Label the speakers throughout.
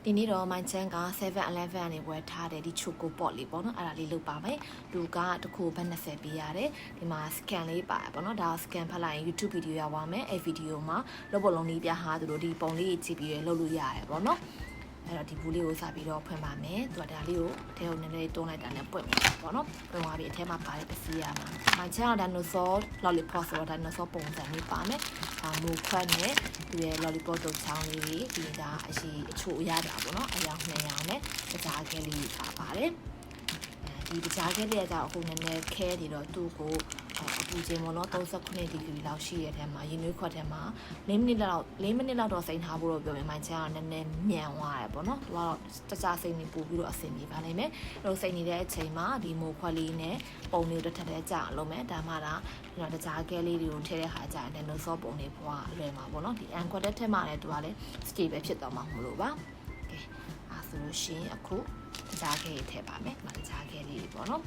Speaker 1: ဒီနေ့တော့ my channel က 7-Eleven နဲ့ဝယ်ထားတဲ့ဒီ choco pot လေးပေါ့နော်အဲ့ဒါလေးလုပ်ပါမယ်လူကတခုဘတ်20ပေးရတယ်ဒီမှာ scan လေးပါပေါ့နော်ဒါ scan ဖတ်လိုက်ရင် YouTube video ရောက်ပါမယ်အဲ့ video မှာလုပ်ဖို့လုံးလေးပြဟာသူတို့ဒီပုံလေးကြည့်ပြီးလုပ်လို့ရတယ်ပေါ့နော်အဲ့တော့ဒီဘူးလေးကိုစပြီးတော့ဖွင့်ပါမယ်သူကဒါလေးကိုအထဲကိုနည်းနည်းတွန်းလိုက်တာနဲ့ပွင့်မှာပေါ့နော်ပွင့်သွားပြီးအထဲမှာပါတဲ့ပစ္စည်းရမှာ my channel dinosaur lollipop ဆိုတော့ dinosaur ပုံစံလေးပါမယ်မူခွက်နဲ့သူရဲ့ lollipop တုပ်ချောင်းလေးဒီကအရှိအချို့အရတာပေါ့နော်အယောင်200နဲ့တခြားကလေးပါပါတယ်ဒီတခြားကလေးကအခုနည်းနည်းခဲနေတော့သူ့ကိုအပူချိန်ပေါ့နော်39ဒီဂရီလောက်ရှိရဲ့ထဲမှာရေနွေးခွက်ထဲမှာ4မိနစ်လောက်တော့စိန်ထားဖို့တော့ပြောမယ်မိုင်းချာကနည်းနည်းမြန်သွားတယ်ပေါ့နော်သူကတော့တခြားစိန်နေပို့ပြီးတော့အဆင်ပြေပါလိမ့်မယ်အဲ့လိုစိန်နေတဲ့အချိန်မှာဒီမိုးခွက်လေးနဲ့ပုံလေးတစ်ထပ်တည်းကြာအောင်လုပ်မယ်ဒါမှဒါတခြားကဲလေးတွေကိုထည့်တဲ့ခါကျရင်လည်း dinosaur ပုံလေးပွားလွယ်မှာပေါ့နော်ဒီအန်ခွက်တဲ့ထက်မှလည်းသူကလည်း stable ဖြစ်သွားမှာမလို့ပါကဲအဲ့ဆိုလို့ရှိရင်အခုတခြားကဲထည့်ပါမယ်တခြားကဲလေးပေါ့နော်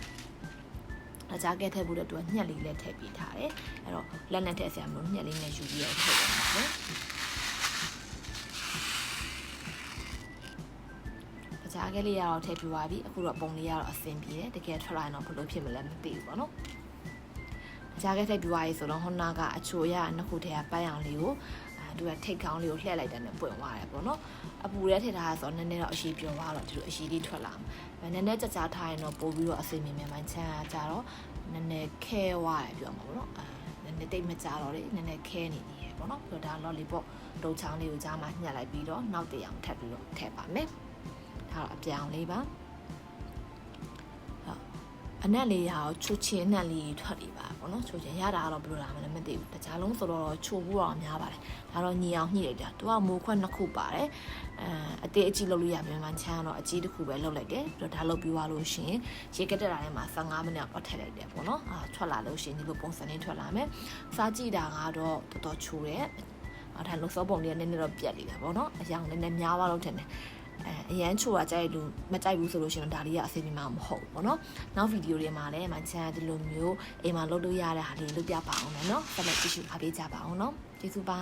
Speaker 1: အကြကဲထည့်ဖို့တော့သူကညှက်လေးလည်းထည့်ပေးထားတယ်အဲ့တော့လက်နဲ့ထည့်ဆရာမလို့ညှက်လေးနဲ့ယူပြီးတော့ထည့်ရမှာပေါ့အကြကဲလေးကတော့ထည့်ပြသွားပြီအခုတော့ပုံလေးကတော့အဆင်ပြေတယ်တကယ်ထွက်လာရင်တော့ဘယ်လိုဖြစ်မလဲမသိဘူးပေါ့နော်အကြကဲထည့်ပြသွားရေးဆိုတော့ဟိုနာကအချိုရနှစ်ခုတည်းကပန်းအောင်လေးကိုသူကထိတ်ကောင်းလေးကိုလှည့်လိုက်တယ်နဲ့ပွင့်သွားတယ်ပေါ့နော်အပူထဲထည့်ထားတာဆိုတော့နည်းနည်းတော့အရှိပြောသွားတော့ဒီလိုအရှိလေးထွက်လာမှာနည်းနည်းကြကြထားရင်တော့ပို့ပြီးတော့အစိမ့်မြင်မှန်ချမ်းကြတော့နည်းနည်းခဲသွားတယ်ပြောမှာပေါ့နော်နည်းနည်းတိတ်မကြတော့လေနည်းနည်းခဲနေနေရပေါ့နော်ပြီးတော့ဒါ lollipop တုပ်ချောင်းလေးကိုကြားမှာညှက်လိုက်ပြီးတော့နောက်တစ်အောင်ထပ်ပြီးတော့ထည့်ပါမယ်ဒါတော့အပြောင်လေးပါအနက်လေးရောချိုချင်းအနက်လေးထွက်နေပါပေါ့နော်ချိုချင်းရတာကတော့ဘယ်လိုလာမလဲမသိဘူးတခြားလုံးဆိုတော့ချိုဖို့တော့များပါတယ်ဒါတော့ညီအောင်ညှိလိုက်တာသူကမိုးခွက်2ခုပါတယ်အသေးအကြီးလုပ်လို့ရမြန်မာချမ်းတော့အကြီးတစ်ခုပဲလုပ်လိုက်တယ်ပြီးတော့ဒါလုပ်ပြီးသွားလို့ရှိရင်ရေကက်တက်တာထဲမှာ15မိနစ်တော့ထည့်လိုက်တယ်ပေါ့နော်ထွက်လာလို့ရှိရင်ဒီလိုပုံစံလေးထွက်လာမယ်စားကြည့်တာကတော့တော်တော်ချိုတယ်ဒါလို့စောပုံလေးနည်းနည်းတော့ပြက်နေတာပေါ့နော်အယောင်နည်းနည်းများသွားလို့ထင်တယ်အရန်ချိုတာကြိုက်လို့မကြိုက်ဘူးဆိုလို့ရှိရင်ဒါလေးကအဆင်ပြေမှာမဟုတ်ဘူးပေါ့နော်နောက်ဗီဒီယိုတွေမှာလည်းမချမ်းဒီလိုမျိုးအိမ်မှာလုပ်လို့ရတဲ့ဟာလေးလုပ်ပြပါအောင်နော်ဆက်လက်ကြည့်ရှုအားပေးကြပါအောင်နော်ကျေးဇူးပါ